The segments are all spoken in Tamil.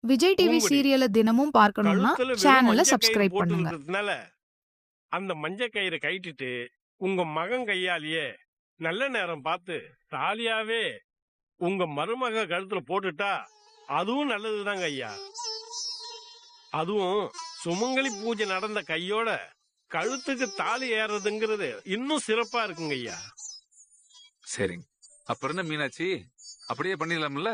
விஜய் டிவி பூங்குடி சீரியலை தினமும் பார்க்கணும்னா கழுத்துல வெறும் சேனலை மஞ்ச கயிறு சப்ஸ்கிரைப் போட்டு பண்ணுங்க. இருந்ததுனால அந்த மஞ்ச கயிறை கட்டிட்டு உங்க மகன் கையாலேயே நல்ல நேரம் பார்த்து தாலியாவே உங்க மருமக கழுத்துல போட்டுட்டா அதுவும் நல்லதுதாங்க ஐயா. அதுவும் சுமங்கலி பூஜை நடந்த கையோட கழுத்துக்கு தாலி ஏறதுங்கிறது இன்னும் சிறப்பா இருக்குங்க ஐயா. சரிங்க. அப்புறம் என்ன மீனாட்சி, அப்படியே பண்ணிடலாம்ல?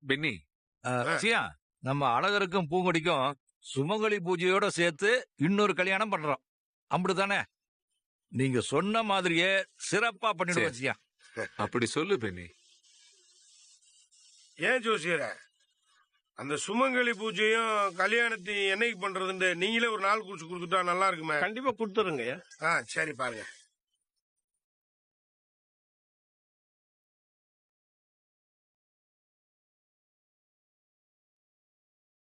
பென்னி, சியா, நம்ம அழகருக்கும் பூங்கொடிக்கும் சுமங்கலி பூஜையோட சேர்த்து இன்னொரு கல்யாணம் பண்றோம். அப்படித்தானே? நீங்க சொன்ன மாதிரியே சிறப்பா பண்ணிடுவோம் சியா. அப்படி சொல்லு பென்னி. ஏன் ஜோசியர, அந்த சுமங்கலி பூஜையும் கல்யாணத்தையும் என்னைக்கு பண்றதுன்னு நீங்களே ஒரு நாள் குறிச்சு கொடுத்துட்டா நல்லா இருக்குமே. கண்டிப்பா கொடுத்துருங்க ஐயா. சரி பாருங்க.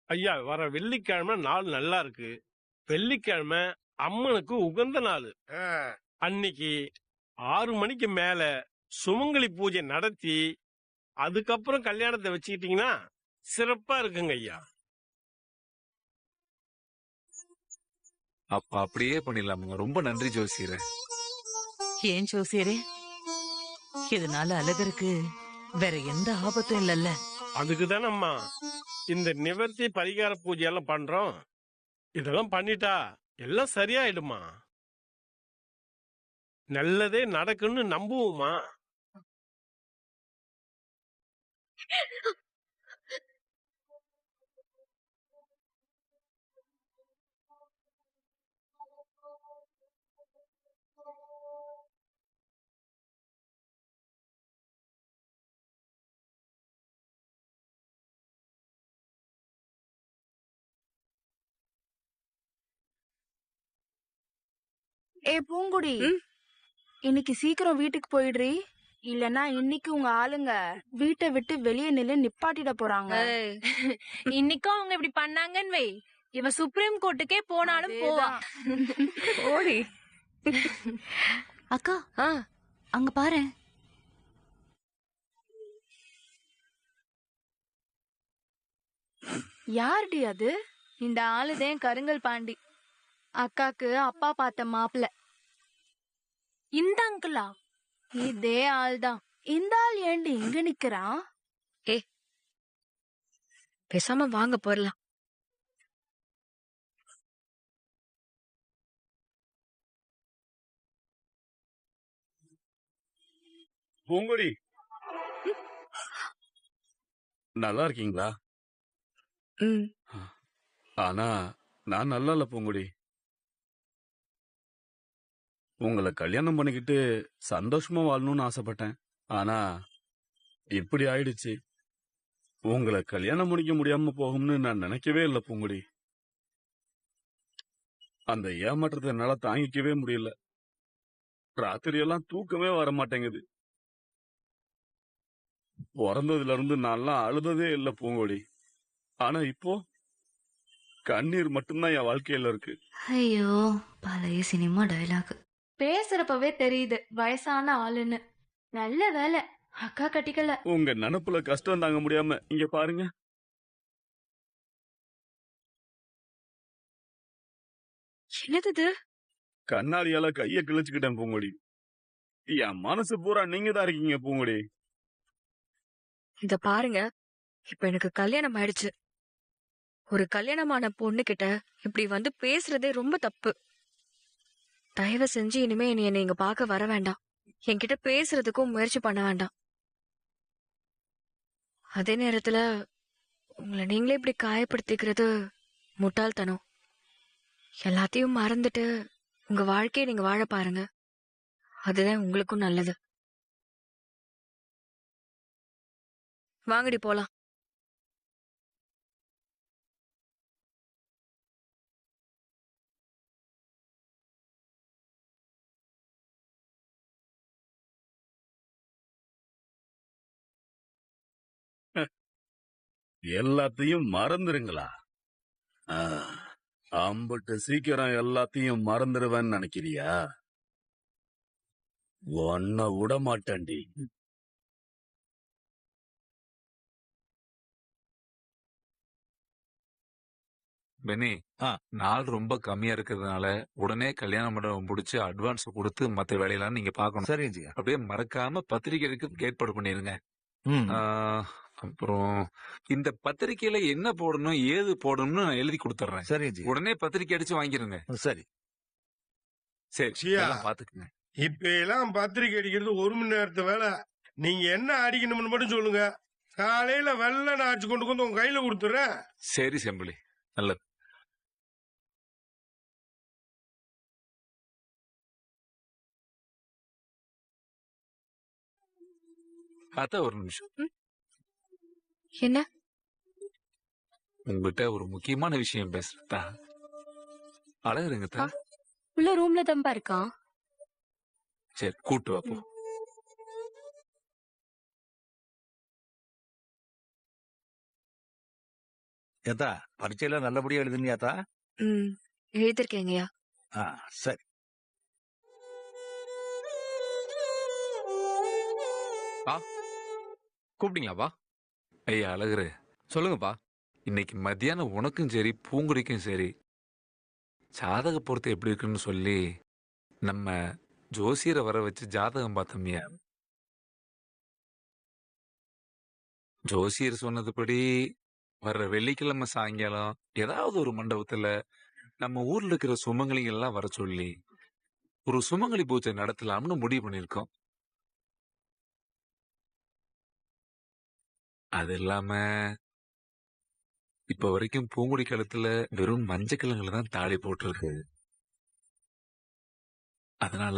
ஐயா, வர வெள்ளிக்கிழமை நாள் நல்லா இருக்கு. வெள்ளிக்கிழமை அம்மனுக்கு உகந்த நாள். அன்னைக்கு 6 மணிக்கு மேல சுமங்கலி பூஜை நடத்தி அதுக்கப்புறம் கல்யாணத்தை வச்சுக்கிட்டீங்கன்னா சிறப்பா இருக்குங்க ஐயா. அப்ப அப்படியே பண்ணிடலாமுங்க. ரொம்ப நன்றி ஜோசியரே. ஏன் ஜோசியரே, இதனால அழகருக்கு வேற எந்த ஆபத்தும் இல்லல்ல? அதுக்குதானம்மா இந்த நிவர்த்தி பரிகார பூஜை எல்லாம் பண்றோம். இதெல்லாம் பண்ணிட்டா எல்லாம் சரியாயிடுமா. நல்லதே நடக்குன்னு நம்புவோமா. பூங்குடி, இன்னைக்கு சீக்கிரம் வீட்டுக்கு போயிடுறி, இல்லனா இன்னைக்கு உங்க ஆளுங்க வீட்டை விட்டு வெளியே நின்னு நிப்பாட்டிட போறாங்க. இன்னைக்கும் அவங்க இப்படி பண்ணாங்கன்னு வை, இவ சுப்ரீம் கோர்ட்டுக்கே போனாலும் போவா. ஓடி அக்கா, அங்க பாரு. யாருடி அது? இந்த ஆளுதான் கருங்கல் பாண்டி, அக்காக்கு அப்பா பார்த்த மாப்பிள்ள. இந்த அங்கிளா? இதே ஆள்தான். இந்த ஆள் ஏண்டி இங்க நிக்கிறான்? பேசாம வாங்க போறலாம். பூங்குடி, நல்லா இருக்கீங்களா? ஆனா நான் நல்லா இல்ல பூங்குடி. உங்களை கல்யாணம் பண்ணிக்கிட்டு சந்தோஷமா வாழணும்னு ஆசைப்பட்டேன். ஆனா இப்படி ஆயிடுச்சு. உங்களை கல்யாணம் முடிக்க முடியாம போகும்னு நான் நினைக்கவே இல்லை பூங்குடி. அந்த ஏமாற்றத்தை என்னால தாங்கிக்கவே முடியல. ராத்திரி எல்லாம் தூக்கமே வர மாட்டேங்குது. பிறந்ததுல இருந்து நான்லாம் அழுததே இல்லை பூங்குடி. ஆனா இப்போ கண்ணீர் மட்டும்தான் என் வாழ்க்கையில இருக்கு. ஐயோ, பழைய சினிமா டயலாக். பேசுறப்பவே தெரியுது வயசான ஆளுன்னு. நல்ல வேலை அக்கா கட்டிக்கல. உங்க நினப்புல கஷ்டம் தாங்க முடியாம இங்க பாருங்க. என்னது? கண்ணாடியால கைய கிழிச்சுக்கிட்டேன் பூங்குடி. என் மனசு பூரா நீங்க தான் இருக்கீங்க பூங்குடி. இத பாருங்க, இப்ப எனக்கு கல்யாணம் ஆயிடுச்சு. ஒரு கல்யாணமான பொண்ணு கிட்ட இப்படி வந்து பேசுறதே ரொம்ப தப்பு. தயவு செஞ்சு இனிமே என்னை இங்க பார்க்க வர வேண்டாம். என்கிட்ட பேசுறதுக்கும் முயற்சி பண்ண வேண்டாம். அதே நேரத்துல உங்களை நீங்களே இப்படி காயப்படுத்திக்கிறது முட்டாள்தனம். எல்லாத்தையும் மறந்துட்டு உங்க வாழ்க்கையை நீங்க வாழ பாருங்க. அதுதான் உங்களுக்கும் நல்லது. வாங்கடி போலாம். எல்லாத்தையும் மறந்துருங்களா? அம்புட்டு சீக்கிரம் எல்லாத்தையும் மறந்துடுவேன்னு நினைக்கிறியா? ஒன்ன விட மாட்டேன்டி. பெனி, ஆ. நாள் ரொம்ப கம்மியா இருக்கிறதுனால உடனே கல்யாண மண்டபம் பிடிச்சு அட்வான்ஸ் கொடுத்து மத்த வேலையெல்லாம் நீங்க பாக்கணும். சரிங்க ஜியா. அப்படியே மறக்காம பத்திரிக்கை எடுக்க ஏற்பாடு பண்ணிருங்க. ம். ஆ, அப்புறம் இந்த பத்திரிக்கையில என்ன போடணும் ஏது போடணும்னு நான் எழுதி கொடுத்துறேன். சரிங்க ஜியா. உடனே பத்திரிக்கை அடிச்சு வாங்கிருங்க. சரி. சரி, சியா. எல்லாம் பாத்துக்குங்க. இப்ப எல்லாம் பத்திரிக்கை அடிக்கிறது 1 மணி நேரத்து வேலை. நீங்க என்ன அடிக்கணும்னு மட்டும் சொல்லுங்க. காலையில வெள்ளை நான் அடிச்சு கொண்டு வந்து உங்க கையில கொடுத்துறேன். சரி செம்பிளி, நல்லது. அத்தா ஒரு நிமிஷம். என்ன? உங்ககிட்ட ஒரு முக்கியமான விஷயம் பேசுறதா. அழகுறங்க தா. உள்ள ரூம்ல தம்பா இருக்கான். சரி, கூட்டு வா போ. ஏத்தா பரீட்சையில நல்லபடியா எழுதுனியாத்தா? எழுதிருக்கேங்கய்யா. ஆ, சரி. கூப்பிட்டீங்களாப்பா? ஐயா அழகுரு, சொல்லுங்கப்பா. இன்னைக்கு மத்தியானம் உனக்கும் சரி பூங்குடிக்கும் சரி ஜாதக பொறுத்து எப்படி இருக்குன்னு சொல்லி நம்ம ஜோசியரை வர வச்சு ஜாதகம் பார்த்தோம்யா. ஜோசியர் சொன்னதுபடி வர்ற வெள்ளிக்கிழமை சாயங்காலம் ஏதாவது ஒரு மண்டபத்துல நம்ம ஊர்ல இருக்கிற சுமங்கலிங்க எல்லாம் வர சொல்லி ஒரு சுமங்கலி பூஜை நடத்தலாம்னு முடிவு பண்ணிருக்கோம். அது இல்லாம இப்ப வரைக்கும் பூங்குடி காலத்துல வெறும் மஞ்சள் கிழங்குல தான் தாலி போட்டிருக்கு. அதனால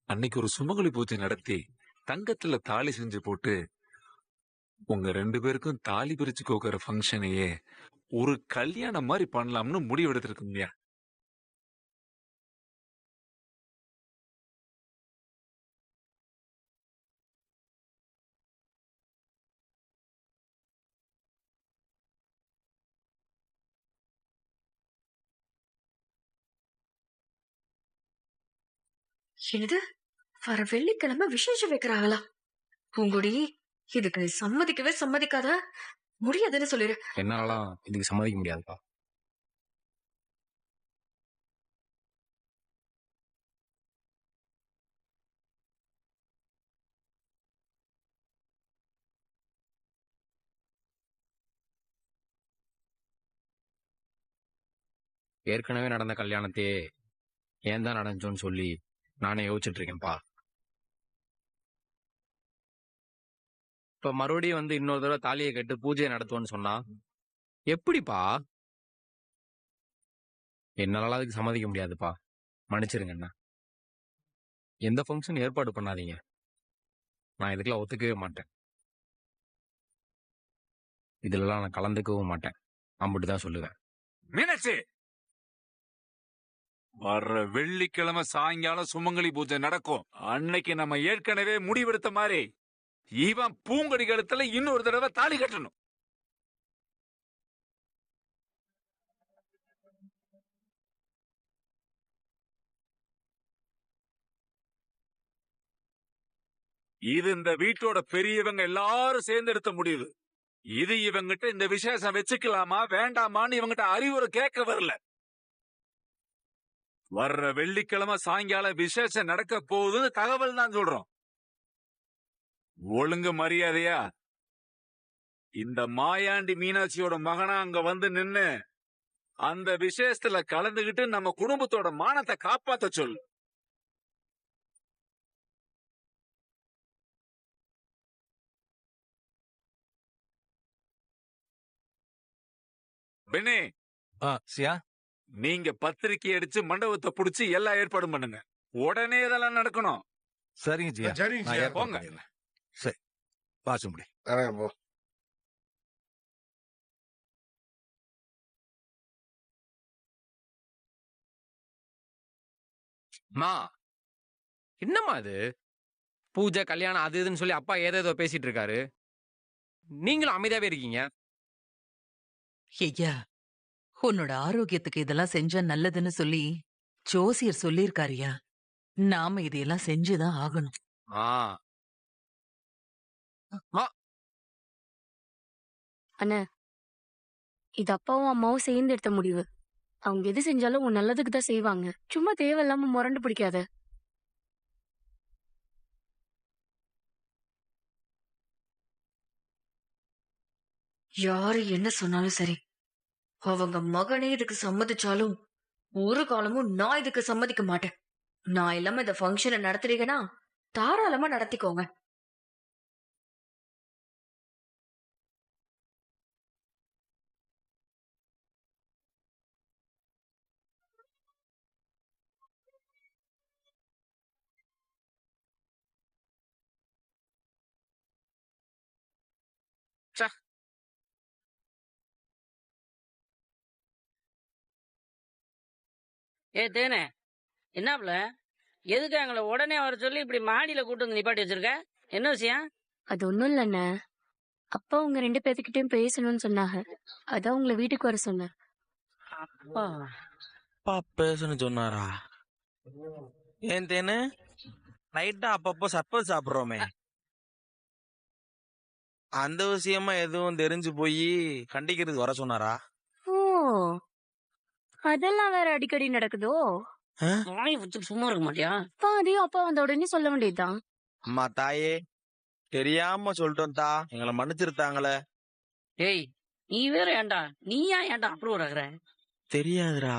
அன்னைக்கு ஒரு சுமங்கலி பூஜை நடத்தி தங்கத்துல தாலி செஞ்சு போட்டு உங்க 2 பேருக்கும் தாலி பிரிச்சு கோக்குற ஃபங்க்ஷனையே ஒரு கல்யாணம் மாதிரி பண்ணலாம்னு முடிவு எடுத்திருக்கோம்யா. என்னது? வர வெள்ளிக்கிழமை விசேஷம் வைக்கிறாங்களா? பூங்குடி, இதுக்கு சம்மதிக்கவே சம்மதிக்காத. முடியாதுன்னு சொல்லிரு. என்னாலலாம் இதுக்கு சம்மதிக்க முடியாதுப்பா. ஏற்கனவே நடந்த கல்யாணத்தையே ஏன் தான் நடந்துச்சோன்னு சொல்லி நானே யோசிச்சுட்டு இருக்கேன்ப்பா. இப்ப மறுபடியும் வந்து இன்னொரு தடவை தாலியை கட்டு பூஜையை நடத்துவோன்னு சொன்னா எப்படிப்பா? என்னால அதுக்கு சம்மதிக்க முடியாதுப்பா. மன்னிச்சிருங்க அண்ணா. எந்த ஃபங்க்ஷன் ஏற்பாடு பண்ணாதீங்க. நான் இதுக்கெல்லாம் ஒத்துக்கவே மாட்டேன். இதுலலாம் நான் கலந்துக்கவும் மாட்டேன். அப்படிதான் சொல்லுவேன். மீனாட்சி, வர்ற வெள்ளிக்கிழமை சாயங்காலம் சுமங்கலி பூஜை நடக்கும். அன்னைக்கு நம்ம ஏற்கனவே முடிவெடுத்த மாதிரி இவன் பூங்கொடி கழுத்துல இன்னொரு தடவை தாலி கட்டணும். இது இந்த வீட்டோட பெரியவங்க எல்லாரும் சேர்ந்து எடுத்த முடிவு. இது இவங்கிட்ட இந்த விசேஷம் வச்சுக்கலாமா வேண்டாமான்னு இவங்கிட்ட அறிவுரை கேட்க வரல. வர்ற வெள்ளிக்கிழமை சாயங்காலம் விசேஷம் நடக்க போகுதுன்னு தகவல் தான் சொல்றோம். ஒழுங்கு மரியாதையா இந்த மாயாண்டி மீனாட்சியோட மகனா அங்க வந்து நின்னு அந்த விசேஷத்துல கலந்துகிட்டு நம்ம குடும்பத்தோட மானத்தை காப்பாத்த சொல்லு. பெனே, சியா, நீங்க பத்திரிக்கை அடிச்சு மண்டபத்தை புடிச்சு எல்லா ஏற்பாடும் பண்ணுங்க. உடனே இதெல்லாம் நடக்கணும். சரிங்க ஜியா. சரிங்க நான் சியா. ஏற்பாடு போங்க. பண்ணிடுறேன். சரி, பாசும்படி. வரேன் போ. மா, என்னம்மா இது? பூஜை கல்யாணம் அது இதுன்னு சொல்லி அப்பா ஏதேதோ பேசிட்டு இருக்காரு. நீங்களும் அமைதியாவே இருக்கீங்க. ஐயா, உன்னோட ஆரோக்கியத்துக்கு இதெல்லாம் செஞ்சா நல்லதுன்னு சொல்லி ஜோசியர் சொல்லியிருக்காருயா. நாம இதையெல்லாம் செஞ்சுதான் ஆகணும். ஆ ஆ, அண்ணே, இது அப்பாவும் அம்மாவும் சேர்ந்து எடுத்த முடிவு. அவங்க எது செஞ்சாலும் உன் நல்லதுக்கு தான் செய்வாங்க. சும்மா தேவையில்லாம முரண்டு பிடிக்காத. யாரு என்ன சொன்னாலும் சரி, அவங்க மகனே இதுக்கு சம்மதிச்சாலும் ஒரு காலமும் நான் இதுக்கு சம்மதிக்க மாட்டேன். நான் இல்லாம இந்த ஃபங்க்ஷனை நடத்துறீங்கன்னா தாராளமா நடத்திக்கோங்க. ச்சே. ஏ தேனே, என்னாப்ல எதுக்கு எங்களை உடனே வர சொல்லி இப்படி மாடியில கூட்டு வந்து நிப்பாட்டி வச்சிருக்க? என்ன விஷயம்? அது ஒண்ணும் இல்லண்ணே, அப்பா உங்க 2 பேத்துக்கிட்டயும் பேசணும்னு சொன்னாங்க. அதான் உங்களை வீட்டுக்கு வர சொன்னேன். அப்பா அப்பா பேசணும் சொன்னாரா? ஏன் தேனு, நைட்டா அப்பப்போ சர்பஸ் சாப்பிடுறோமே, அந்த விஷயமா எதுவும் தெரிஞ்சு போய் கண்டிக்கிறதுக்கு வர சொன்னாரா? ஓ, அதெல்லாம் வேற அடிக்கடி நடக்குதோ? வாய் வச்சு சும்மா இருக்க மாட்டியா? அதையும் அப்பா வந்த உடனே சொல்ல வேண்டியதுதான். அம்மா தாயே, தெரியாம சொல்லிட்டோம் தா, எங்களை மன்னிச்சிருத்தாங்களே. ஏய், நீ வேற ஏன்டா, நீ ஏன்டா அப்ரூவ் ஆகுற? தெரியாதுடா.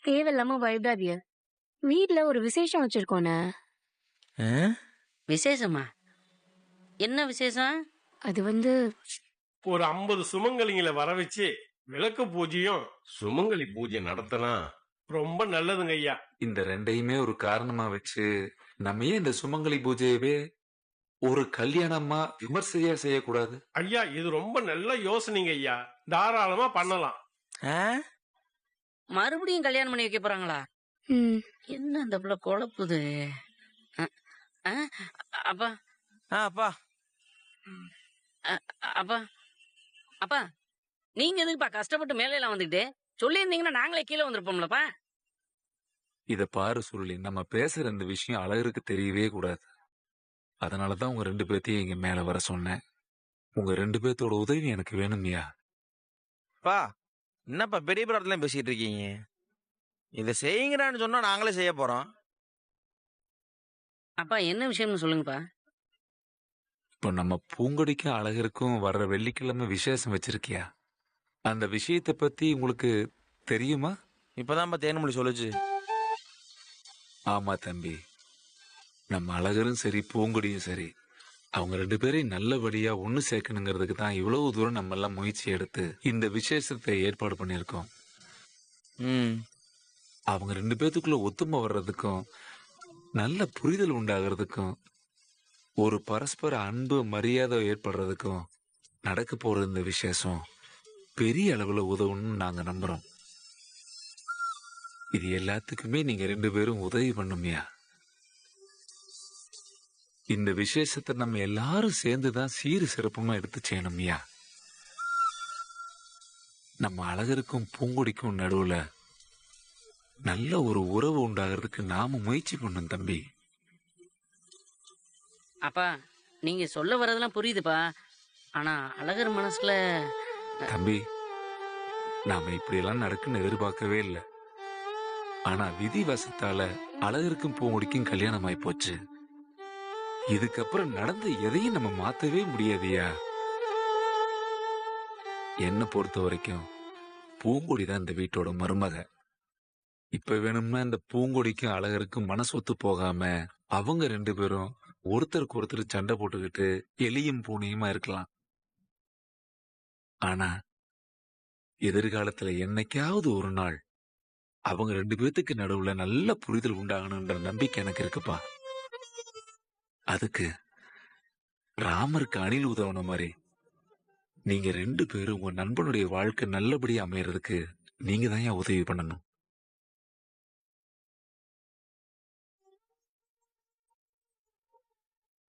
தேவையில்லாம பயப்படாதிய. வீட்ல ஒரு விசேஷம் வச்சிருக்கோண்ணே. விசேஷமா? என்ன விசேஷம்? அது வந்து ஒரு 50 சுமங்கலிங்களை வர வச்சு விளக்கு பூஜையும் சுமங்கலி பூஜை நடத்தினா ரொம்ப நல்லதுங்க ஐயா. இந்த ரெண்டையுமே ஒரு காரணமா வச்சு நம்ம ஏன் இந்த சுமங்கலி பூஜையவே ஒரு கல்யாணமா விமர்சையா செய்யக்கூடாது? ஐயா, இது ரொம்ப நல்ல யோசனைங்க ஐயா. தாராளமா பண்ணலாம். மறுபடியும் கல்யாணம் பண்ணி வைக்க போறாங்களா? என்ன அந்த பிள்ளை குழப்புது? அப்பா அப்பா அப்பா அப்பா, நீங்க எதுக்குப்பா கஷ்டப்பட்டு மேல எல்லாம் வந்துக்கிட்டு? சொல்லியிருந்தீங்கன்னா நாங்களே கீழே வந்திருப்போம்லப்பா. இத பாரு சுருளி, நம்ம பேசுற இந்த விஷயம் அழகருக்கு தெரியவே கூடாது. அதனாலதான் உங்க 2 பேர்த்தையும் இங்க மேல வர சொன்னேன். உங்க 2 பேர்த்தோட உதவி எனக்கு வேணும்யா. பா, என்னப்பா பெரிய படத்துல பேசிட்டு இருக்கீங்க? இதை செய்யுங்கடான்னு சொன்னா நாங்களே செய்ய போறோம். அப்பா, என்ன விஷயம்னு சொல்லுங்கப்பா. இப்போ நம்ம பூங்கொடிக்கும் அழகருக்கும் வர்ற வெள்ளிக்கிழமை விசேஷம் வச்சிருக்கியா? அந்த விஷயத்தை பத்தி உங்களுக்கு தெரியுமா? இப்பதான்ப்பா தேன்மொழி சொல்லுச்சு. ஆமா தம்பி, நம்ம அழகரும் சரி பூங்கொடியும் சரி, அவங்க 2 பேரையும் நல்லபடியா ஒண்ணு சேர்க்கணுங்கிறதுக்கு தான் இவ்வளவு தூரம் நம்ம எல்லாம் முயற்சி எடுத்து இந்த விசேஷத்தை ஏற்பாடு பண்ணியிருக்கோம். அவங்க 2 பேத்துக்குள்ள ஒத்துமை வர்றதுக்கும் நல்ல புரிதல் உண்டாகிறதுக்கும் ஒரு பரஸ்பர அன்பு மரியாதை ஏற்படுறதுக்கும் நடக்க போற இந்த விசேஷம் பெரிய அளவுல உதவுன்னு நாங்க நம்புறோம். இது எல்லாத்துக்குமே நீங்க 2 பேரும் உதவி பண்ணுமியா. இந்த விசேஷத்தை நம்ம எல்லாரும் சேர்ந்துதான் சீரு சிறப்புமா எடுத்து செய்யணும்யா. நம்ம அழகருக்கும் பூங்கொடிக்கும் நடுவுல நல்ல ஒரு உறவு உண்டாகிறதுக்கு நாம முயற்சி பண்ணணும் தம்பி. அப்பா, நீங்க சொல்ல வர்றதெல்லாம் புரியுதுப்பா. ஆனா அழகர் மனசுல தம்பி, நாம இப்படியெல்லாம் நடக்குன்னு எதிர்பார்க்கவே இல்லை. ஆனா விதி வசத்தால அழகருக்கும் பூங்கொடிக்கும் கல்யாணம் ஆயி போச்சு. இதுக்கப்புறம் நடந்த எதையும் நம்ம மாத்தவே முடியாதியா. என்ன பொறுத்த வரைக்கும் பூங்கொடி தான் இந்த வீட்டோட மருமக. இப்ப வேணும்னா இந்த பூங்கொடிக்கும் அழகருக்கும் மனசு ஒத்து போகாம அவங்க 2 பேரும் ஒருத்தருக்கு ஒருத்தர் சண்டை போட்டுக்கிட்டு எலியும் பூனையுமா இருக்கலாம். ஆனா எதிர்காலத்துல என்னைக்காவது ஒரு நாள் அவங்க 2 பேத்துக்கு நடுவுல நல்ல புரிதல் உண்டாகணும்ன்ற நம்பிக்கை எனக்கு இருக்குப்பா. அதுக்கு ராமருக்கு அணில் உதவுன மாதிரி நீங்க 2 பேரும் உங்க நண்பனுடைய வாழ்க்கை நல்லபடியா அமையறதுக்கு நீங்க தான் ஏன் உதவி பண்ணணும்.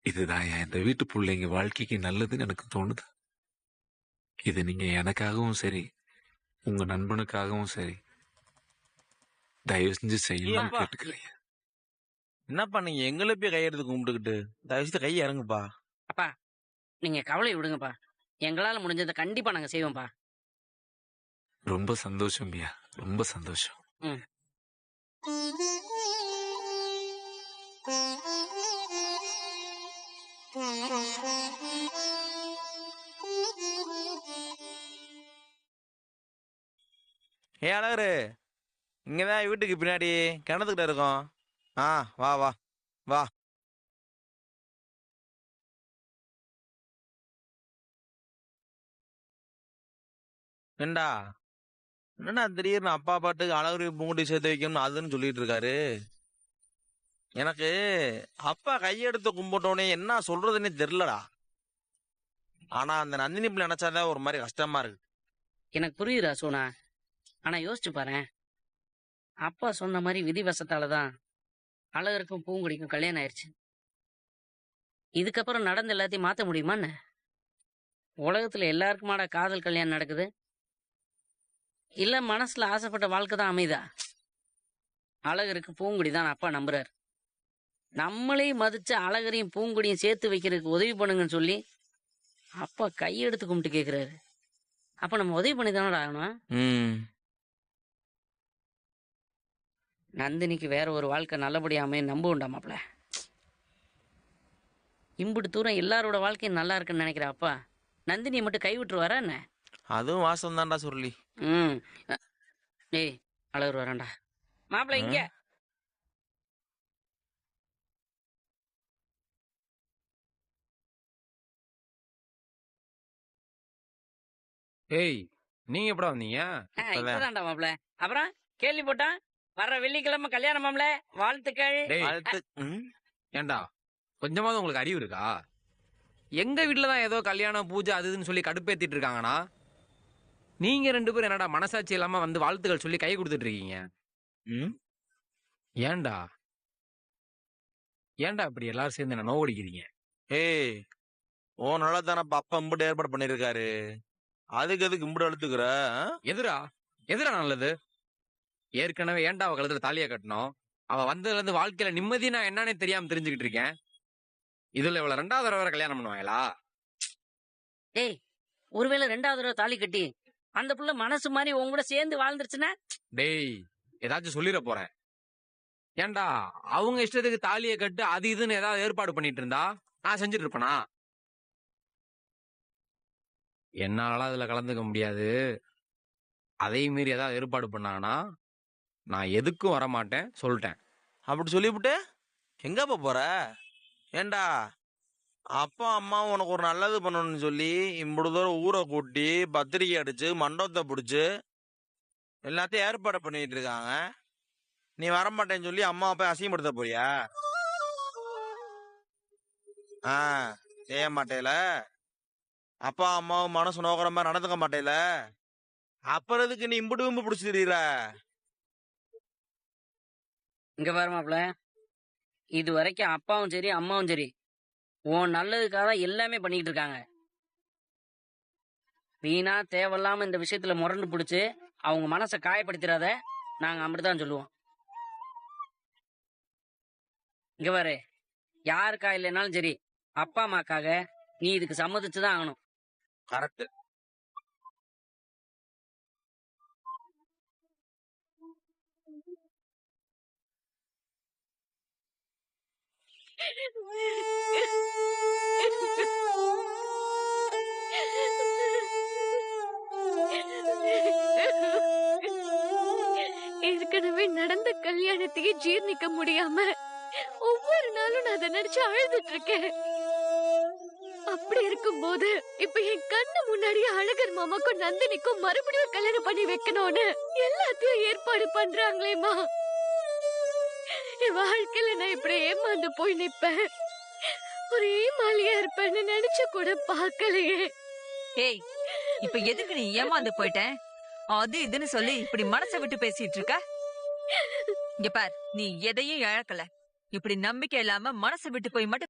இதுதான் இந்த வீட்டு பிள்ளைங்க வாழ்க்கைக்கு நல்லதுன்னு எனக்கு தோணுது. இது நீங்க எனக்காகவும் சரி உங்க நண்பனுக்காகவும் சரி தயவு செஞ்சு செய்யணும்னு கேட்டுக்கிறேன். என்னப்பா நீங்க எங்களை போய் கையெடுத்து கும்பிட்டுக்கிட்டு தயவுசெய்து கை இறங்குப்பா. அப்பா நீங்க கவலை விடுங்கப்பா, எங்களால முடிஞ்சதை கண்டிப்பா நாங்க செய்வோம்ப்பா. ரொம்ப சந்தோஷம் ஐயா, ரொம்ப சந்தோஷம். ம். அழகரு, இங்கதான் வீட்டுக்கு பின்னாடி கிணத்துக்கிட்ட இருக்கோம். வா வா வா. ஏண்டா என்னடா திடீர்னு அப்பா பாட்டுக்கு அழகரு பூங்குட்டி சேர்த்து வைக்கணும்னு அதுன்னு சொல்லிட்டு இருக்காரு. எனக்கு அப்பா கையெடுத்து கும்பிட்டோடனே என்ன சொல்றதுன்னே தெரியலடா. ஆனா அந்த நந்தினி பிள்ளை நினைச்சாதான் ஒரு மாதிரி கஷ்டமா இருக்கு. எனக்கு புரியுதா சோனா, ஆனா யோசிச்சு பாரு, அப்பா சொன்ன மாதிரி விதிவசத்தாலதான் அழகருக்கும் பூங்குடிக்கும் கல்யாணம் ஆயிடுச்சு. இதுக்கப்புறம் நடந்த எல்லாத்தையும் மாத்த முடியுமா என்ன? உலகத்துல எல்லாருக்குமாடா காதல் கல்யாணம் நடக்குது? இல்ல மனசுல ஆசைப்பட்ட வாழ்க்கை தான் அமைதா? அழகருக்கு பூங்குடி தான் அப்பா நம்புறாரு. நம்மளையும் மதிச்சு அழகரையும் பூங்குடியும் சேர்த்து வைக்கிறதுக்கு உதவி பண்ணுங்கன்னு சொல்லி அப்பா கையெடுத்து கும்பிட்டு கேக்குறாரு. அப்ப நம்ம உதவி பண்ணி தானடா ஆகணும். நந்தினிக்கு வேற ஒரு வாழ்க்கை நல்லபடியா அமைய நம்ப உண்டாமாப்ல. இம்புட்டு தூரம் எல்லாரோட வாழ்க்கையும் நல்லா இருக்குன்னு நினைக்கிற அப்பா நந்தினியை மட்டும் கை விட்டுருவாரா என்ன? அதுவும் வாசம் தான்டா சொல்லி. டேய் அழகர் வரான்டா. மாப்பிள்ள இங்க. ஏய் நீங்க எப்படா வந்தீங்க? இப்பதான்டா மாப்பிள்ள. அப்புறம் கேள்வி போட்டான் வர்ற வெள்ளிக்கிழமை கல்யாணமாம்ல, வாழ்த்துக்கள். ஏண்டா கொஞ்சமாவது உங்களுக்கு அறிவு இருக்கா? எங்க வீட்டுலதான் ஏதோ கல்யாணம் பூஜை அது இதுன்னு சொல்லி கடுப்பேத்திட்டு இருக்காங்கண்ணா, நீங்க 2 பேரும் என்னடா மனசாட்சி இல்லாம வந்து வாழ்த்துக்கள் சொல்லி கை கொடுத்துட்டு இருக்கீங்க? ஏண்டா ஏண்டா இப்படி எல்லாரும் சேர்ந்து என்ன நோவடிக்கிறீங்க? ஏய் ஓ நல்லா தானே அப்பா இம்புட்டு ஏற்பாடு பண்ணிருக்காரு, அதுக்கு எதுக்கு இம்புட்டு அழுத்துக்கிற? எதிரா நல்லது? ஏற்கனவே ஏன்டா அவ கழுத்துல தாலியா கட்டணும்? அவ வந்ததுல இருந்து வாழ்க்கையில நிம்மதி நான் என்னன்னே தெரியாம தெரிஞ்சுக்கிட்டு இருக்கேன். இதுல இவள 2வது தடவை கல்யாணம் பண்ணுவாங்களா? டேய் ஒருவேளை 2வது தடவை தாலி கட்டி அந்த புள்ள மனசு மாதிரி உங்க கூட சேர்ந்து வாழ்ந்துருச்சுன்னா? டேய் ஏதாச்சும் சொல்லிட போறேன். ஏன்டா அவங்க இஷ்டத்துக்கு தாலியை கட்டு அது இதுன்னு ஏதாவது ஏற்பாடு பண்ணிட்டு இருந்தா நான் செஞ்சுட்டு இருப்பேனா? என்னால அதுல கலந்துக்க முடியாது. அதையும் மீறி ஏதாவது ஏற்பாடு பண்ணாங்கன்னா நான் எதுக்கும் வரமாட்டேன் சொல்லிட்டேன். அப்படி சொல்லிவிட்டு எங்கப்பா போற? ஏண்டா அப்பா அம்மா உனக்கு ஒரு நல்லது பண்ணணும்னு சொல்லி இம்புடு தூரம் ஊரை கூட்டி பத்திரிக்கை அடிச்சு மண்டபத்தை பிடிச்சு எல்லாத்தையும் ஏற்பாடு பண்ணிட்டு இருக்காங்க. நீ வரமாட்டேன்னு சொல்லி அம்மா அப்பா அசிங்கப்படுத்த போறியா? செய்ய மாட்டேல. அப்பா அம்மாவும் மனசு நோக்கிற மாதிரி நடந்துக்க மாட்டேல. அப்புறம் எதுக்கு நீ இம்புட்டு இம்பு பிடிச்சி தெரியுற? இங்க பாருமாப்ல, இது வரைக்கும் அப்பாவும் சரி அம்மாவும் சரி உன் நல்லதுக்காக தான் எல்லாமே பண்ணிட்டு இருக்காங்க. வீணா தேவையில்லாம இந்த விஷயத்துல முரண்டு பிடிச்சு அவங்க மனசை காயப்படுத்திடாத, நாங்க அப்படித்தான் சொல்லுவோம். இங்க பாரு, யாருக்கா இல்லைனாலும் சரி அப்பா அம்மாக்காக நீ இதுக்கு சம்மதிச்சுதான் ஆகணும். கரெக்ட். ஏற்கனவே நடந்த கல்யாணத்தையே ஜீர்ணிக்க முடியாம ஒவ்வொரு நாளும் நான் அதை நினைச்சு அழுதுட்டு இருக்கேன். அப்படி இருக்கும்போது இப்ப என் கண்ணு முன்னாடி அழகர் மாமாக்கும் நந்தினிக்கும் மறுபடியும் கல்யாணம் பண்ணி வைக்கணும்னு எல்லாத்தையும் ஏற்பாடு பண்றாங்களேமா. என் வாழ்க்கையில நான் இப்படி ஏமாந்து போய் நிப்பேன், ஒரே மாலியா இருப்பேன்னு நினைச்சு கூட பாக்கலையே. ஏய் இப்ப எதுக்கு நீ ஏமாந்து போயிட்ட? அது இதுன்னு சொல்லி இப்படி மனசை விட்டு பேசிட்டு இருக்க. இங்க பார், நீ எதையும் இழக்கல. இப்படி நம்பிக்கை இல்லாம மனசை விட்டு போய் மட்டும்